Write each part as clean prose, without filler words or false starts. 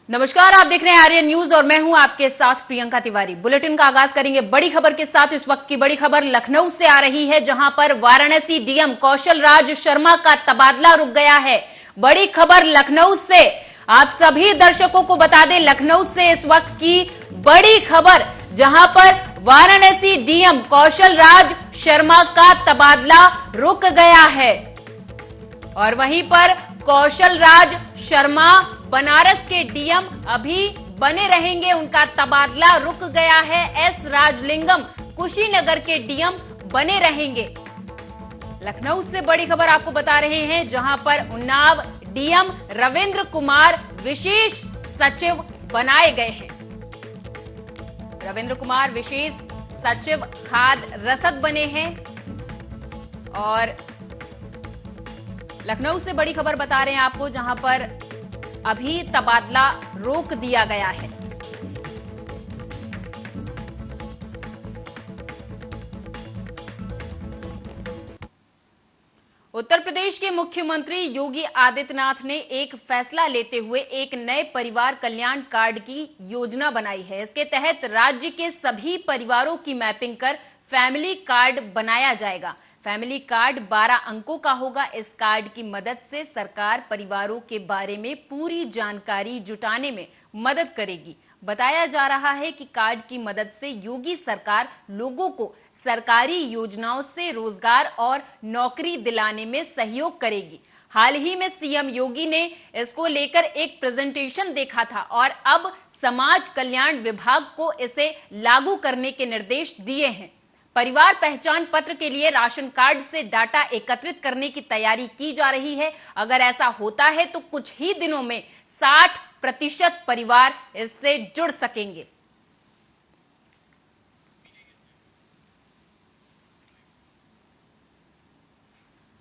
नमस्कार, आप देख रहे हैं आर्यन न्यूज और मैं हूं आपके साथ प्रियंका तिवारी। बुलेटिन का आगाज करेंगे बड़ी खबर के साथ। इस वक्त की बड़ी खबर लखनऊ से आ रही है, जहां पर वाराणसी डीएम कौशल राज शर्मा का तबादला रुक गया है। बड़ी खबर लखनऊ से, आप सभी दर्शकों को बता दें, लखनऊ से इस वक्त की बड़ी खबर, जहां पर वाराणसी डीएम कौशल राज शर्मा का तबादला रुक गया है और वहीं पर कौशल राज शर्मा बनारस के डीएम अभी बने रहेंगे, उनका तबादला रुक गया है। एस राजलिंगम कुशीनगर के डीएम बने रहेंगे। लखनऊ से बड़ी खबर आपको बता रहे हैं, जहां पर उन्नाव डीएम रविंद्र कुमार विशेष सचिव बनाए गए हैं। रविंद्र कुमार विशेष सचिव खाद्य रसद बने हैं और लखनऊ से बड़ी खबर बता रहे हैं आपको, जहां पर अभी तबादला रोक दिया गया है। उत्तर प्रदेश के मुख्यमंत्री योगी आदित्यनाथ ने एक फैसला लेते हुए एक नए परिवार कल्याण कार्ड की योजना बनाई है। इसके तहत राज्य के सभी परिवारों की मैपिंग कर फैमिली कार्ड बनाया जाएगा। फैमिली कार्ड 12 अंकों का होगा। इस कार्ड की मदद से सरकार परिवारों के बारे में पूरी जानकारी जुटाने में मदद करेगी। बताया जा रहा है कि कार्ड की मदद से योगी सरकार लोगों को सरकारी योजनाओं से रोजगार और नौकरी दिलाने में सहयोग करेगी। हाल ही में सीएम योगी ने इसको लेकर एक प्रेजेंटेशन देखा था और अब समाज कल्याण विभाग को इसे लागू करने के निर्देश दिए हैं। परिवार पहचान पत्र के लिए राशन कार्ड से डाटा एकत्रित करने की तैयारी की जा रही है। अगर ऐसा होता है तो कुछ ही दिनों में 60% परिवार इससे जुड़ सकेंगे।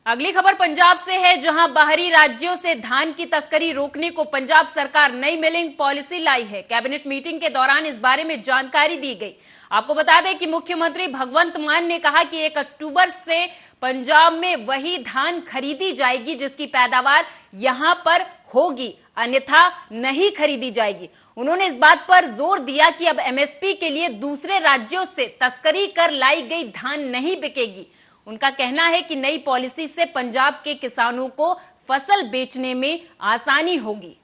अगली खबर पंजाब से है, जहां बाहरी राज्यों से धान की तस्करी रोकने को पंजाब सरकार नई मिलिंग पॉलिसी लाई है। कैबिनेट मीटिंग के दौरान इस बारे में जानकारी दी गई। आपको बता दें कि मुख्यमंत्री भगवंत मान ने कहा कि 1 अक्टूबर से पंजाब में वही धान खरीदी जाएगी जिसकी पैदावार यहां पर होगी, अन्यथा नहीं खरीदी जाएगी। उन्होंने इस बात पर जोर दिया कि अब एमएसपी के लिए दूसरे राज्यों से तस्करी कर लाई गई धान नहीं बिकेगी। उनका कहना है कि नई पॉलिसी से पंजाब के किसानों को फसल बेचने में आसानी होगी।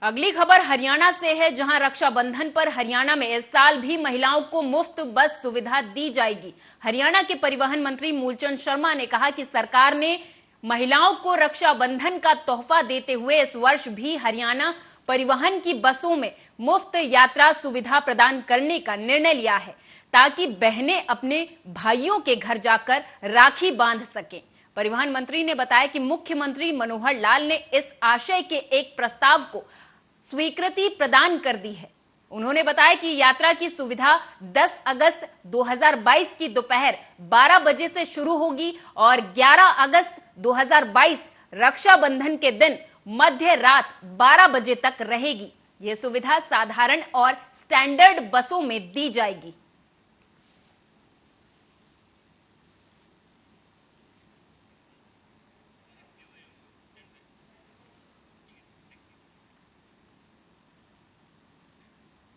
अगली खबर हरियाणा से है, जहां रक्षाबंधन पर हरियाणा में इस साल भी महिलाओं को मुफ्त बस सुविधा दी जाएगी। हरियाणा के परिवहन मंत्री मूलचंद शर्मा ने कहा कि सरकार ने महिलाओं को रक्षाबंधन का तोहफा देते हुए इस वर्ष भी हरियाणा परिवहन की बसों में मुफ्त यात्रा सुविधा प्रदान करने का निर्णय लिया है, ताकि बहनें अपने भाइयों के घर जाकर राखी बांध सकें। परिवहन मंत्री ने बताया कि मुख्यमंत्री मनोहर लाल ने इस आशय के एक प्रस्ताव को स्वीकृति प्रदान कर दी है। उन्होंने बताया कि यात्रा की सुविधा 10 अगस्त 2022 की दोपहर 12 बजे से शुरू होगी और 11 अगस्त 2022 रक्षाबंधन के दिन मध्य रात 12 बजे तक रहेगी। यह सुविधा साधारण और स्टैंडर्ड बसों में दी जाएगी।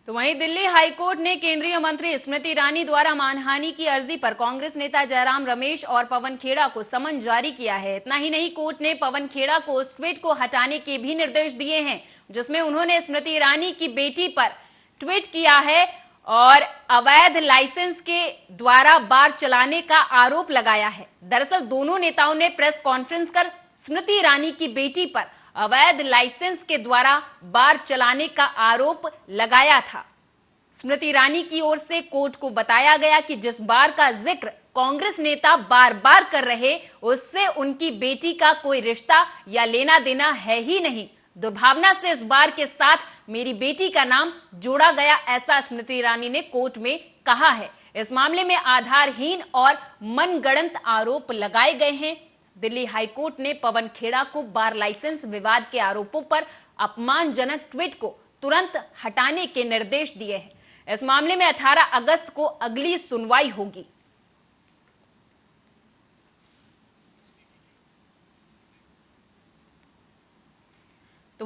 तो वहीं दिल्ली हाईकोर्ट ने केंद्रीय मंत्री स्मृति ईरानी द्वारा मानहानि की अर्जी पर कांग्रेस नेता जयराम रमेश और पवन खेड़ा को समन जारी किया है। इतना ही नहीं, कोर्ट ने पवन खेड़ा को उस ट्वीट को हटाने के भी निर्देश दिए हैं जिसमें उन्होंने स्मृति ईरानी की बेटी पर ट्वीट किया है और अवैध लाइसेंस के द्वारा बार चलाने का आरोप लगाया है। दरअसल दोनों नेताओं ने प्रेस कॉन्फ्रेंस कर स्मृति ईरानी की बेटी पर अवैध लाइसेंस के द्वारा बार चलाने का आरोप लगाया था। स्मृति ईरानी की ओर से कोर्ट को बताया गया कि जिस बार का जिक्र कांग्रेस नेता बार बार कर रहे, उससे उनकी बेटी का कोई रिश्ता या लेना देना है ही नहीं। दुर्भावना से इस बार के साथ मेरी बेटी का नाम जोड़ा गया, ऐसा स्मृति ईरानी ने कोर्ट में कहा है। इस मामले में आधारहीन और मनगढ़ंत आरोप लगाए गए हैं। दिल्ली हाईकोर्ट ने पवन खेड़ा को बार लाइसेंस विवाद के आरोपों पर अपमानजनक ट्वीट को तुरंत हटाने के निर्देश दिए हैं। इस मामले में 18 अगस्त को अगली सुनवाई होगी।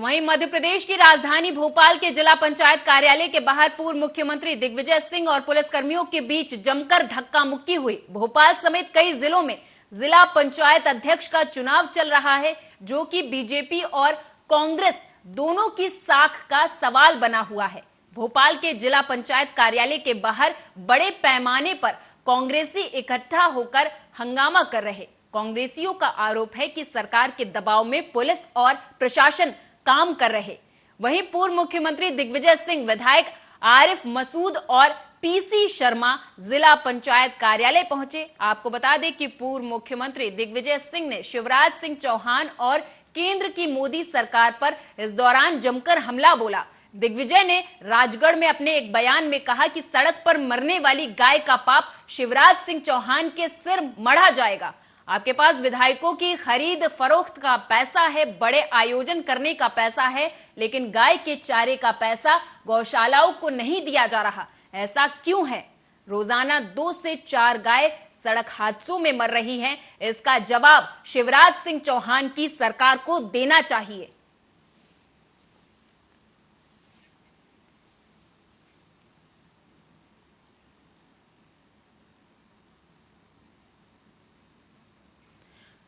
तो वहीं मध्य प्रदेश की राजधानी भोपाल के जिला पंचायत कार्यालय के बाहर पूर्व मुख्यमंत्री दिग्विजय सिंह और पुलिसकर्मियों के बीच जमकर धक्का मुक्की हुई। भोपाल समेत कई जिलों में जिला पंचायत अध्यक्ष का चुनाव चल रहा है, जो कि बीजेपी और कांग्रेस दोनों की साख का सवाल बना हुआ है। भोपाल के जिला पंचायत कार्यालय के बाहर बड़े पैमाने पर कांग्रेसी इकट्ठा होकर हंगामा कर रहे। कांग्रेसियों का आरोप है कि सरकार के दबाव में पुलिस और प्रशासन काम कर रहे। वहीं पूर्व मुख्यमंत्री दिग्विजय सिंह, विधायक आरिफ मसूद और पीसी शर्मा जिला पंचायत कार्यालय पहुंचे। आपको बता दें कि पूर्व मुख्यमंत्री दिग्विजय सिंह ने शिवराज सिंह चौहान और केंद्र की मोदी सरकार पर इस दौरान जमकर हमला बोला। दिग्विजय ने राजगढ़ में अपने एक बयान में कहा कि सड़क पर मरने वाली गाय का पाप शिवराज सिंह चौहान के सिर मढ़ा जाएगा। आपके पास विधायकों की खरीद फरोख्त का पैसा है, बड़े आयोजन करने का पैसा है, लेकिन गाय के चारे का पैसा गौशालाओं को नहीं दिया जा रहा। ऐसा क्यों है? रोजाना 2 से 4 गाय सड़क हादसों में मर रही हैं। इसका जवाब शिवराज सिंह चौहान की सरकार को देना चाहिए।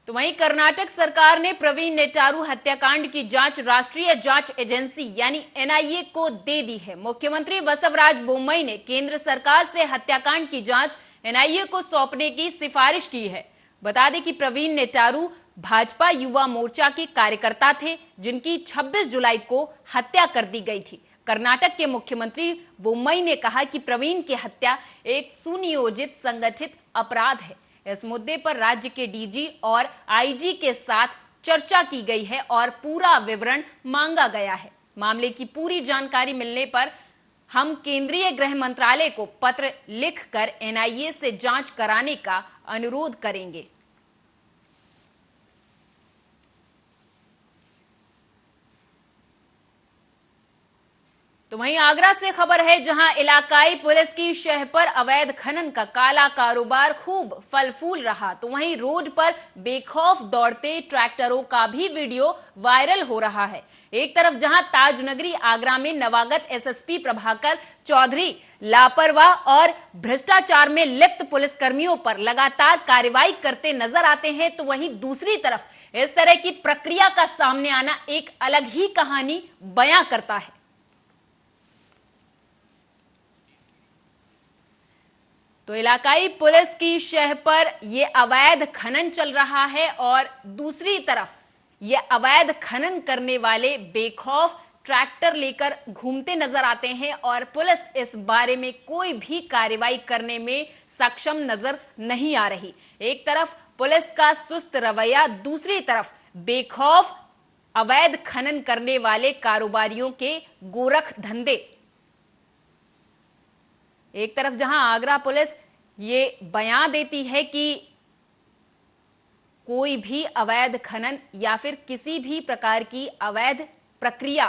तो वहीं कर्नाटक सरकार ने प्रवीण नेटारू हत्याकांड की जांच राष्ट्रीय जांच एजेंसी यानी एनआईए को दे दी है। मुख्यमंत्री बसवराज बोम्मई ने केंद्र सरकार से हत्याकांड की जांच एनआईए को सौंपने की सिफारिश की है। बता दें कि प्रवीण नेटारू भाजपा युवा मोर्चा के कार्यकर्ता थे, जिनकी 26 जुलाई को हत्या कर दी गई थी। कर्नाटक के मुख्यमंत्री बोम्मई ने कहा कि प्रवीण की हत्या एक सुनियोजित संगठित अपराध है। इस मुद्दे पर राज्य के डीजी और आईजी के साथ चर्चा की गई है और पूरा विवरण मांगा गया है। मामले की पूरी जानकारी मिलने पर हम केंद्रीय गृह मंत्रालय को पत्र लिखकर एनआईए से जांच कराने का अनुरोध करेंगे। तो वहीं आगरा से खबर है, जहां इलाकाई पुलिस की शह पर अवैध खनन का काला कारोबार खूब फल फूल रहा। तो वहीं रोड पर बेखौफ दौड़ते ट्रैक्टरों का भी वीडियो वायरल हो रहा है। एक तरफ जहां ताजनगरी आगरा में नवागत एसएसपी प्रभाकर चौधरी लापरवाह और भ्रष्टाचार में लिप्त पुलिसकर्मियों पर लगातार कार्रवाई करते नजर आते हैं, तो वहीं दूसरी तरफ इस तरह की प्रक्रिया का सामने आना एक अलग ही कहानी बयां करता है। तो इलाकाई पुलिस की शह पर यह अवैध खनन चल रहा है और दूसरी तरफ ये अवैध खनन करने वाले बेखौफ ट्रैक्टर लेकर घूमते नजर आते हैं और पुलिस इस बारे में कोई भी कार्रवाई करने में सक्षम नजर नहीं आ रही। एक तरफ पुलिस का सुस्त रवैया, दूसरी तरफ बेखौफ अवैध खनन करने वाले कारोबारियों के गोरख धंधे। एक तरफ जहां आगरा पुलिस ये बयान देती है कि कोई भी अवैध खनन या फिर किसी भी प्रकार की अवैध प्रक्रिया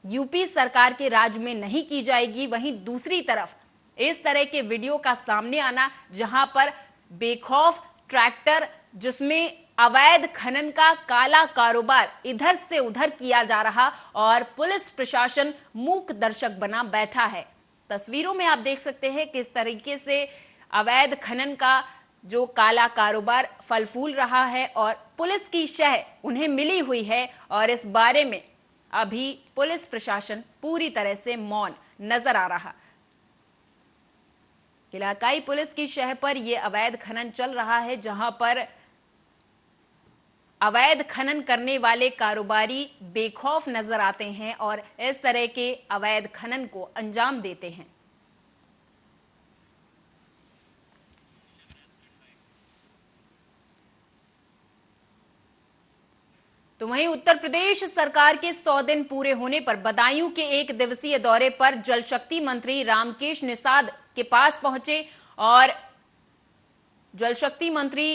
यूपी सरकार के राज में नहीं की जाएगी, वहीं दूसरी तरफ इस तरह के वीडियो का सामने आना जहां पर बेखौफ ट्रैक्टर जिसमें अवैध खनन का काला कारोबार इधर से उधर किया जा रहा और पुलिस प्रशासन मूक दर्शक बना बैठा है। तस्वीरों में आप देख सकते हैं किस तरीके से अवैध खनन का जो काला कारोबार फल फूल रहा है और पुलिस की शह उन्हें मिली हुई है और इस बारे में अभी पुलिस प्रशासन पूरी तरह से मौन नजर आ रहा। इलाकाई पुलिस की शह पर यह अवैध खनन चल रहा है, जहां पर अवैध खनन करने वाले कारोबारी बेखौफ नजर आते हैं और इस तरह के अवैध खनन को अंजाम देते हैं। तो वहीं उत्तर प्रदेश सरकार के 100 दिन पूरे होने पर बदायूं के 1 दिवसीय दौरे पर जल शक्ति मंत्री रामकेश निषाद के पास पहुंचे और जल शक्ति मंत्री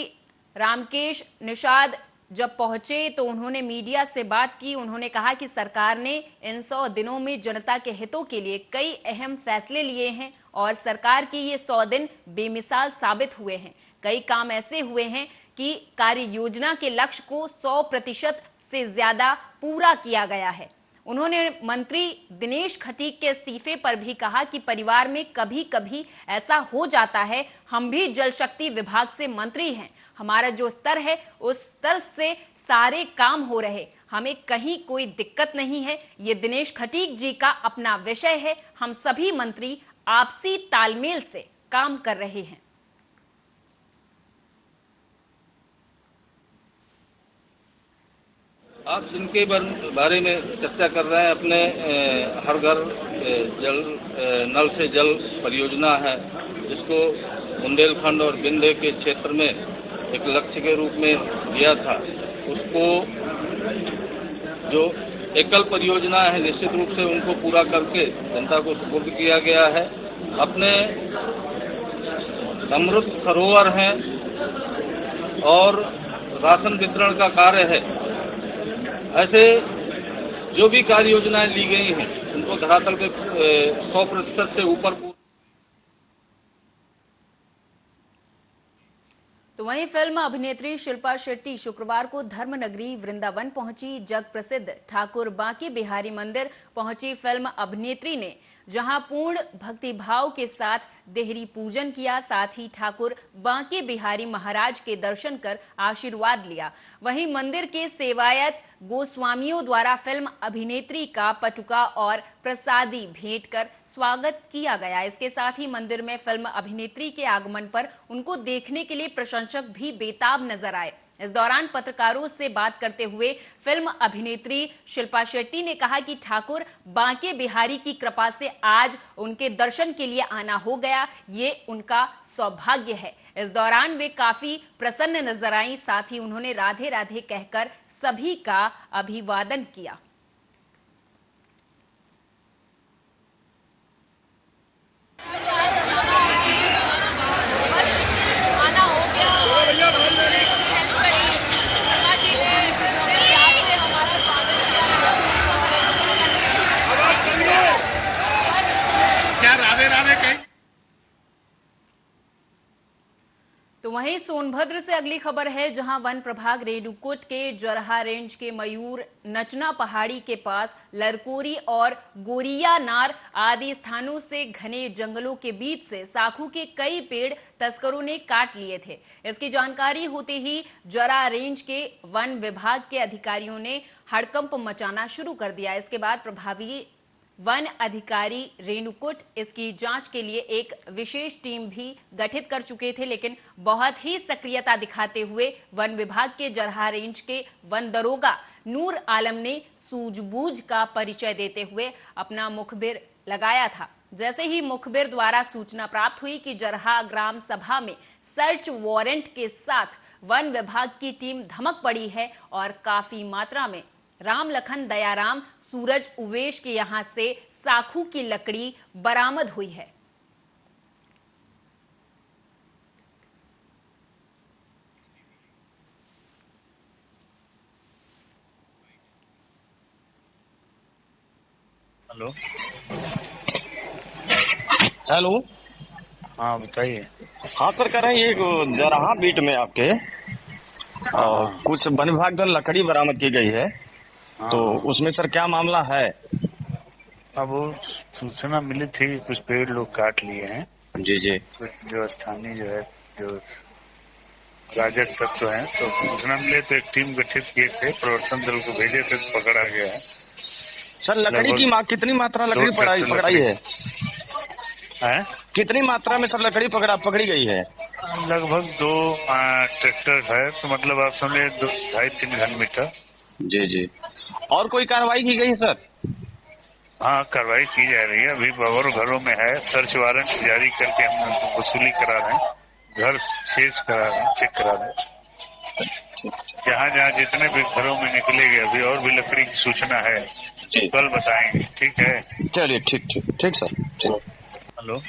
रामकेश निषाद जब पहुंचे तो उन्होंने मीडिया से बात की। उन्होंने कहा कि सरकार ने इन 100 दिनों में जनता के हितों के लिए कई अहम फैसले लिए हैं और सरकार के ये 100 दिन बेमिसाल साबित हुए हैं। कई काम ऐसे हुए हैं कि कार्य योजना के लक्ष्य को 100% से ज्यादा पूरा किया गया है। उन्होंने मंत्री दिनेश खटीक के इस्तीफे पर भी कहा कि परिवार में कभी कभी ऐसा हो जाता है, हम भी जल शक्ति विभाग से मंत्री हैं, हमारा जो स्तर है उस स्तर से सारे काम हो रहे, हमें कहीं कोई दिक्कत नहीं है। ये दिनेश खटीक जी का अपना विषय है, हम सभी मंत्री आपसी तालमेल से काम कर रहे हैं। आप जिनके बारे में चर्चा कर रहे हैं, अपने हर घर जल नल से जल परियोजना है, जिसको बुंदेलखंड और विंध्य के क्षेत्र में एक लक्ष्य के रूप में दिया था, उसको जो एकल परियोजना है निश्चित रूप से उनको पूरा करके जनता को सुपुर्द किया गया है। अपने अमृत सरोवर हैं और राशन वितरण का कार्य है, ऐसे जो भी कार्य योजनाएं ली गई हैं उनको धरातल के 100% से ऊपर। तो वहीं फिल्म अभिनेत्री शिल्पा शेट्टी शुक्रवार को धर्मनगरी वृंदावन पहुंची। जग प्रसिद्ध ठाकुर बांके बिहारी मंदिर पहुंची फिल्म अभिनेत्री ने जहां पूर्ण भक्तिभाव के साथ देहरी पूजन किया, साथ ही ठाकुर बांके बिहारी महाराज के दर्शन कर आशीर्वाद लिया। वहीं मंदिर के सेवायत गोस्वामियों द्वारा फिल्म अभिनेत्री का पटुका और प्रसादी भेंट कर स्वागत किया गया। इसके साथ ही मंदिर में फिल्म अभिनेत्री के आगमन पर उनको देखने के लिए प्रशंसक भी बेताब नजर आए। इस दौरान पत्रकारों से बात करते हुए फिल्म अभिनेत्री शिल्पा शेट्टी ने कहा कि ठाकुर बांके बिहारी की कृपा से आज उनके दर्शन के लिए आना हो गया, ये उनका सौभाग्य है। इस दौरान वे काफी प्रसन्न नजर आईं, साथ ही उन्होंने राधे राधे कहकर सभी का अभिवादन किया। तो वहीं सोनभद्र से अगली खबर है, जहां वन प्रभाग रेणुकूट के जरहा रेंज के मयूर नचना पहाड़ी के पास लरकोरी और गोरिया नार आदि स्थानों से घने जंगलों के बीच से साखू के कई पेड़ तस्करों ने काट लिए थे। इसकी जानकारी होते ही जरहा रेंज के वन विभाग के अधिकारियों ने हड़कंप मचाना शुरू कर दिया। इसके बाद प्रभावी वन अधिकारी रेणुकूट इसकी जांच के लिए एक विशेष टीम भी गठित कर चुके थे, लेकिन बहुत ही सक्रियता दिखाते हुए वन विभाग के जरहा रेंज के वन दरोगा नूर आलम ने सूझबूझ का परिचय देते हुए अपना मुखबिर लगाया था। जैसे ही मुखबिर द्वारा सूचना प्राप्त हुई कि जरहा ग्राम सभा में सर्च वारंट के साथ वन विभाग की टीम धमक पड़ी है और काफी मात्रा में राम लखन दयाराम सूरज उवेश के यहां से साखू की लकड़ी बरामद हुई है। हेलो हेलो, हाँ बताइए। हाँ सर, कह रहे हैं ये जरहा बीट में आपके कुछ वन विभाग द्वारा लकड़ी बरामद की गई है, तो उसमें सर क्या मामला है? अब वो सूचना मिली थी कि कुछ पेड़ लोग काट लिए हैं। जी जी। कुछ जो स्थानीय जो है जो राजक तत्व हैं, तो सूचना मिले तो एक टीम गठित किए थे, प्रवर्तन दल को भेजे थे, तो पकड़ा गया है। सर लकड़ी की कितनी मात्रा लकड़ी पकड़ाई है? कितनी मात्रा में सर लकड़ी पकड़ी गई है? लगभग 2 ट्रैक्टर है, तो मतलब आप समझे 2.5-3 घन मीटर। जी जी। और कोई कार्रवाई की गई सर? हाँ, कार्रवाई की जा रही है। अभी और घरों में है, सर्च वारंट जारी करके हम वसूली करा रहे हैं, घर सीज करा रहे हैं, चेक करा रहे हैं। जहाँ जहाँ जितने भी घरों में निकलेगी, अभी और भी लकड़ी की सूचना है, कल बताएंगे। ठीक है, चलिए ठीक सर। हेलो।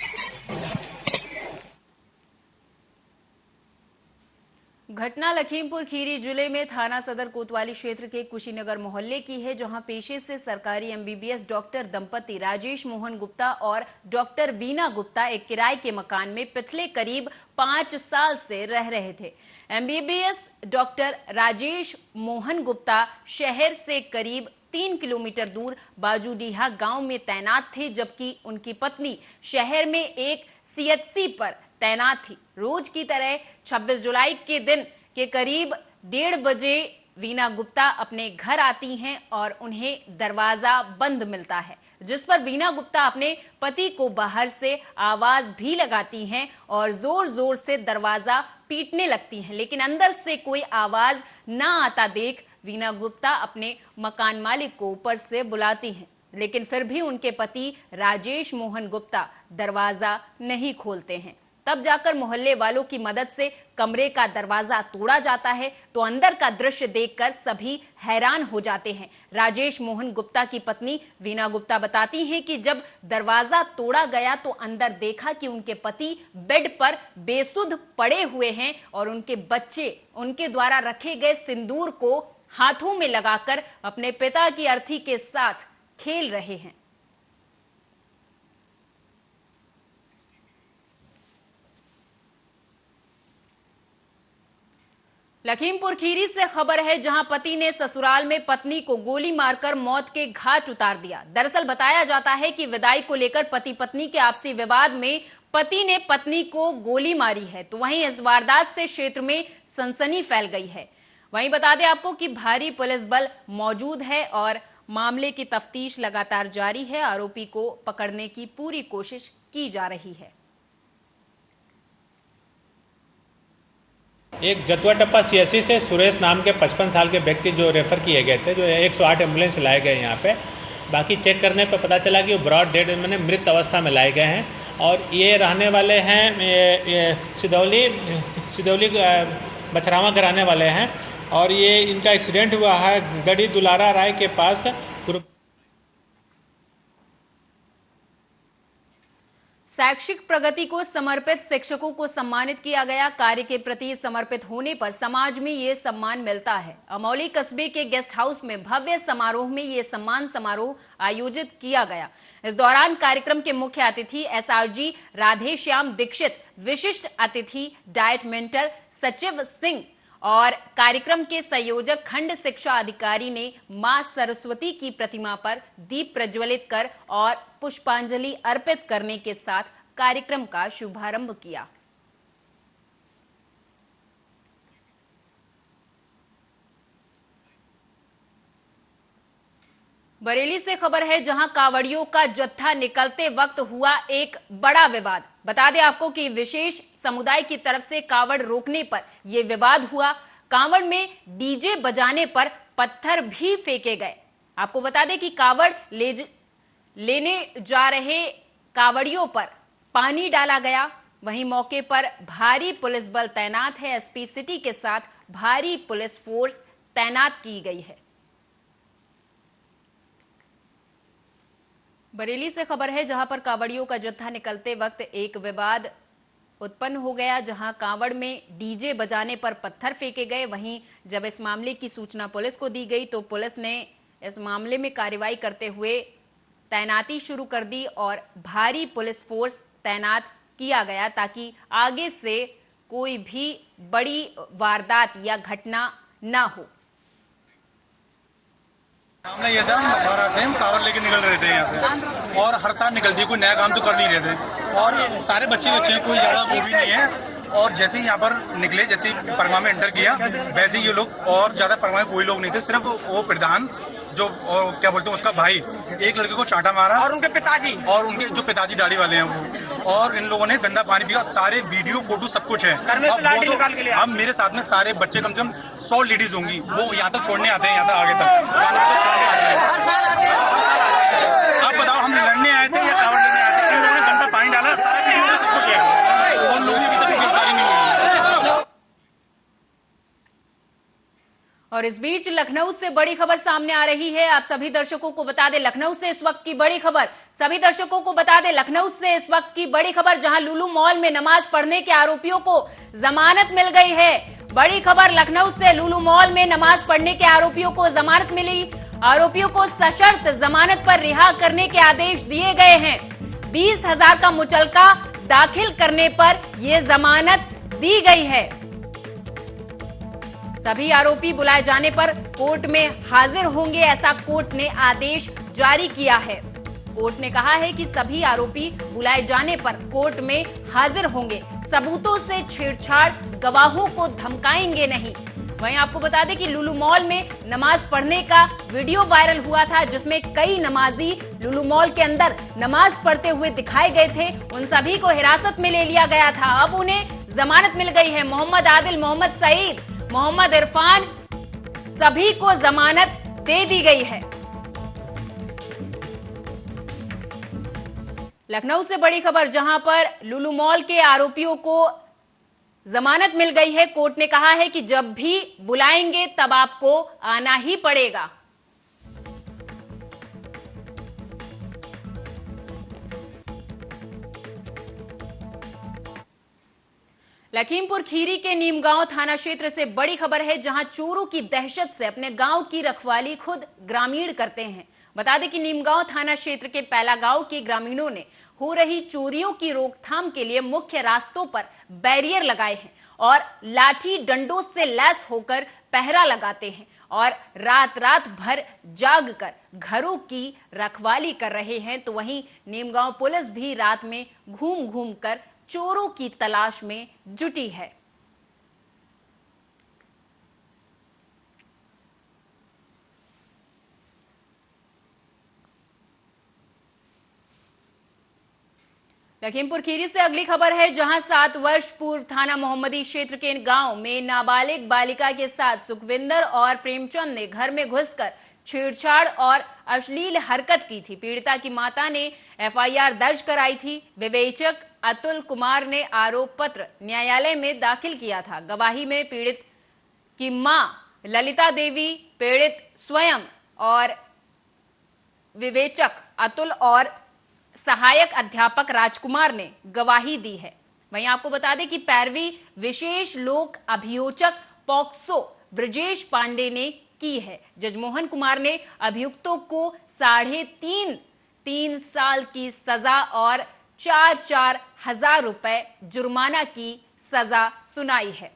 घटना लखीमपुर खीरी जिले में थाना सदर कोतवाली क्षेत्र के कुशीनगर मोहल्ले की है, जहां पेशे से सरकारी एमबीबीएस डॉक्टर दंपति राजेश मोहन गुप्ता और डॉक्टर वीना गुप्ता एक किराए के मकान में पिछले करीब 5 साल से रह रहे थे। एमबीबीएस डॉक्टर राजेश मोहन गुप्ता शहर से करीब 3 किलोमीटर दूर बाजूडीहा गांव में तैनात थे, जबकि उनकी पत्नी शहर में एक सीएचसी पर तैनात थी। रोज की तरह 26 जुलाई के दिन के करीब 1:30 बजे वीना गुप्ता अपने घर आती हैं और उन्हें दरवाजा बंद मिलता है, जिस पर वीना गुप्ता अपने पति को बाहर से आवाज भी लगाती हैं और जोर जोर से दरवाजा पीटने लगती हैं, लेकिन अंदर से कोई आवाज ना आता देख वीना गुप्ता अपने मकान मालिक को ऊपर से बुलाती हैं, लेकिन फिर भी उनके पति राजेश मोहन गुप्ता दरवाजा नहीं खोलते हैं। तब जाकर मोहल्ले वालों की मदद से कमरे का दरवाजा तोड़ा जाता है, तो अंदर का दृश्य देखकर सभी हैरान हो जाते हैं। राजेश मोहन गुप्ता की पत्नी वीना गुप्ता बताती हैं कि जब दरवाजा तोड़ा गया तो अंदर देखा कि उनके पति बेड पर बेसुध पड़े हुए हैं और उनके बच्चे उनके द्वारा रखे गए सिंदूर को हाथों में लगाकर अपने पिता की अर्थी के साथ खेल रहे हैं। लखीमपुर खीरी से खबर है, जहां पति ने ससुराल में पत्नी को गोली मारकर मौत के घाट उतार दिया। दरअसल बताया जाता है कि विदाई को लेकर पति पत्नी के आपसी विवाद में पति ने पत्नी को गोली मारी है, तो वहीं इस वारदात से क्षेत्र में सनसनी फैल गई है। वहीं बता दें आपको कि भारी पुलिस बल मौजूद है और मामले की तफ्तीश लगातार जारी है। आरोपी को पकड़ने की पूरी कोशिश की जा रही है। एक जतुआ टप्पा सीएससी से सुरेश नाम के 55 साल के व्यक्ति जो रेफर किए गए थे, जो 108 एम्बुलेंस लाए गए यहाँ पे, बाकी चेक करने पर पता चला कि वो ब्रॉड डेड मैंने मृत अवस्था में लाए गए हैं और ये रहने वाले हैं सिदौली बछरावा के रहने वाले हैं और ये इनका एक्सीडेंट हुआ है गढ़ी दुलारा राय के पास। शैक्षिक प्रगति को समर्पित शिक्षकों को सम्मानित किया गया। कार्य के प्रति समर्पित होने पर समाज में ये सम्मान मिलता है। अमौली कस्बे के गेस्ट हाउस में भव्य समारोह में ये सम्मान समारोह आयोजित किया गया। इस दौरान कार्यक्रम के मुख्य अतिथि एसआरजी राधेश्याम दीक्षित, विशिष्ट अतिथि डाइट मेंटर सचिव सिंह और कार्यक्रम के संयोजक खंड शिक्षा अधिकारी ने मां सरस्वती की प्रतिमा पर दीप प्रज्वलित कर और पुष्पांजलि अर्पित करने के साथ कार्यक्रम का शुभारंभ किया। बरेली से खबर है, जहां कांवड़ियों का जत्था निकलते वक्त हुआ एक बड़ा विवाद। बता दें आपको कि विशेष समुदाय की तरफ से कांवड़ रोकने पर यह विवाद हुआ। कांवड़ में डीजे बजाने पर पत्थर भी फेंके गए। आपको बता दें कि कांवड़ लेने जा रहे कांवड़ियों पर पानी डाला गया। वहीं मौके पर भारी पुलिस बल तैनात है। एसपी सिटी के साथ भारी पुलिस फोर्स तैनात की गई है। बरेली से खबर है, जहां पर कांवड़ियों का जत्था निकलते वक्त एक विवाद उत्पन्न हो गया, जहां कांवड़ में डीजे बजाने पर पत्थर फेंके गए। वहीं जब इस मामले की सूचना पुलिस को दी गई तो पुलिस ने इस मामले में कार्रवाई करते हुए तैनाती शुरू कर दी और भारी पुलिस फोर्स तैनात किया गया ताकि आगे से कोई भी बड़ी वारदात या घटना ना हो। सामने ये था, महाराज से हम कांवड़ लेके निकल रहे थे यहाँ से और हर साल निकलती है, कोई नया काम तो कर नहीं रहे थे और सारे बच्चे अच्छे, कोई ज्यादा वो भी नहीं है। और जैसे ही यहाँ पर निकले, जैसे ही परमा में एंटर किया, वैसे ही ये लोग, और ज्यादा परमा में कोई लोग नहीं थे, सिर्फ वो प्रधान जो क्या बोलते हैं उसका भाई, एक लड़के को चांटा मारा और उनके जो पिताजी दाढ़ी वाले हैं वो, और इन लोगों ने गंदा पानी पिया। सारे वीडियो फोटो सब कुछ है। अब मेरे साथ में सारे बच्चे, कम से कम 100 लेडीज होंगी, वो यहाँ तक छोड़ने आते हैं, यहाँ तक आगे तक छोड़ने आते हैं। अब बताओ, हम लड़ने आए थे या कांवड़ लेने आए थे? इन लोगों ने गंदा पानी डाला, सारा वीडियो सब कुछ है। उन लोगों की अभी तक गिरफ्तारी नहीं हुई। और इस बीच लखनऊ से बड़ी खबर सामने आ रही है। आप सभी दर्शकों को बता दें, लखनऊ से इस वक्त की बड़ी खबर, सभी दर्शकों को बता दें, लखनऊ से इस वक्त की बड़ी खबर, जहां लुलु मॉल में नमाज पढ़ने के आरोपियों को जमानत मिल गई है। बड़ी खबर लखनऊ से, लुलु मॉल में नमाज पढ़ने के आरोपियों को जमानत मिली। आरोपियों को सशर्त जमानत पर रिहा करने के आदेश दिए गए हैं। 20,000 का मुचलका दाखिल करने पर यह जमानत दी गई है। सभी आरोपी बुलाए जाने पर कोर्ट में हाजिर होंगे, ऐसा कोर्ट ने आदेश जारी किया है। कोर्ट ने कहा है कि सभी आरोपी बुलाए जाने पर कोर्ट में हाजिर होंगे, सबूतों से छेड़छाड़, गवाहों को धमकाएंगे नहीं। वहीं आपको बता दें कि लुलु मॉल में नमाज पढ़ने का वीडियो वायरल हुआ था, जिसमें कई नमाजी लुलु मॉल के अंदर नमाज पढ़ते हुए दिखाए गए थे। उन सभी को हिरासत में ले लिया गया था। अब उन्हें जमानत मिल गई है। मोहम्मद आदिल, मोहम्मद सईद, मोहम्मद इरफान, सभी को जमानत दे दी गई है। लखनऊ से बड़ी खबर, जहां पर लुलु मॉल के आरोपियों को जमानत मिल गई है। कोर्ट ने कहा है कि जब भी बुलाएंगे तब आपको आना ही पड़ेगा। लखीमपुर खीरी के नीमगांव थाना क्षेत्र से बड़ी खबर है, जहां चोरों की दहशत से अपने गांव की रखवाली खुद ग्रामीण करते हैं। बता दें कि नीमगांव थाना क्षेत्र के पैला गांव के ग्रामीणों ने हो रही चोरियों की रोकथाम के लिए मुख्य रास्तों पर बैरियर लगाए हैं और लाठी डंडों से लैस होकर पहरा लगाते हैं और रात भर जागकर घरों की रखवाली कर रहे हैं। तो वहीं नीमगांव पुलिस भी रात में घूम घूम कर चोरों की तलाश में जुटी है। लखीमपुर खीरी से अगली खबर है, जहां 7 वर्ष पूर्व थाना मोहम्मदी क्षेत्र के गांव में नाबालिग बालिका के साथ सुखविंदर और प्रेमचंद ने घर में घुसकर छेड़छाड़ और अश्लील हरकत की थी। पीड़िता की माता ने एफआईआर दर्ज कराई थी। विवेचक अतुल कुमार ने आरोप पत्र न्यायालय में दाखिल किया था। गवाही में पीड़ित की मां ललिता देवी, पीड़ित स्वयं और विवेचक अतुल और सहायक अध्यापक राजकुमार ने गवाही दी है। वहीं आपको बता दें कि पैरवी विशेष लोक अभियोजक पॉक्सो ब्रजेश पांडे ने की है। जज मोहन कुमार ने अभियुक्तों को 3.5 साल की सजा और 4-4 हजार रुपए जुर्माना की सजा सुनाई है।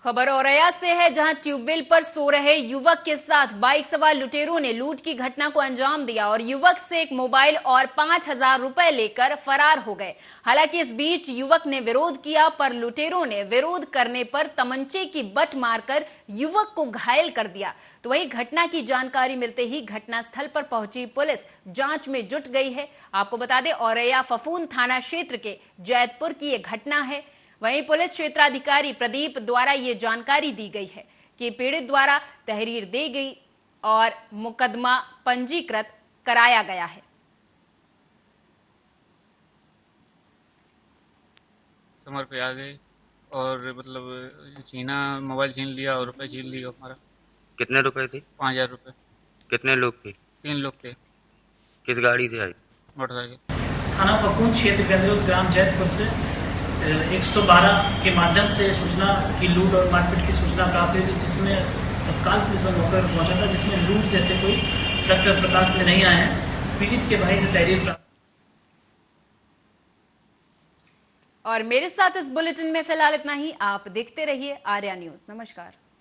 खबर औरैया से है, जहां ट्यूबवेल पर सो रहे युवक के साथ बाइक सवार लुटेरों ने लूट की घटना को अंजाम दिया और युवक से एक मोबाइल और 5,000 रुपए लेकर फरार हो गए। हालांकि इस बीच युवक ने विरोध किया, पर लुटेरों ने विरोध करने पर तमंचे की बट मारकर युवक को घायल कर दिया। तो वहीं घटना की जानकारी मिलते ही घटनास्थल पर पहुंची पुलिस जांच में जुट गई है। आपको बता दें, औरैया फफून थाना क्षेत्र के जैतपुर की यह घटना है। वहीं पुलिस क्षेत्राधिकारी प्रदीप द्वारा ये जानकारी दी गई है कि पीड़ित द्वारा तहरीर दी गई और मुकदमा पंजीकृत कराया गया है। कमर पे आ गए और मतलब छीना, मोबाइल छीन लिया और रुपए छीन लिया हमारा। कितने रुपए थे? 5,000 रुपए। कितने लोग थे? 3 लोग थे। किस गाड़ी से आए? मोटरसाइकिल। थाना फफून क्षेत्र के अंतर्गत ग्राम जैतपुर से 112 के माध्यम से सूचना की लूट और मारपीट की सूचना प्राप्त हुई थी, जिसमें तत्काल पुलिस मौके पर पहुंचा था, जिसमें लूट जैसे कोई तथ्य प्रकाश में नहीं आए हैं। पीड़ित के भाई से तहरीर प्राप्त। और मेरे साथ इस बुलेटिन में फिलहाल इतना ही। आप देखते रहिए आर्या न्यूज। नमस्कार।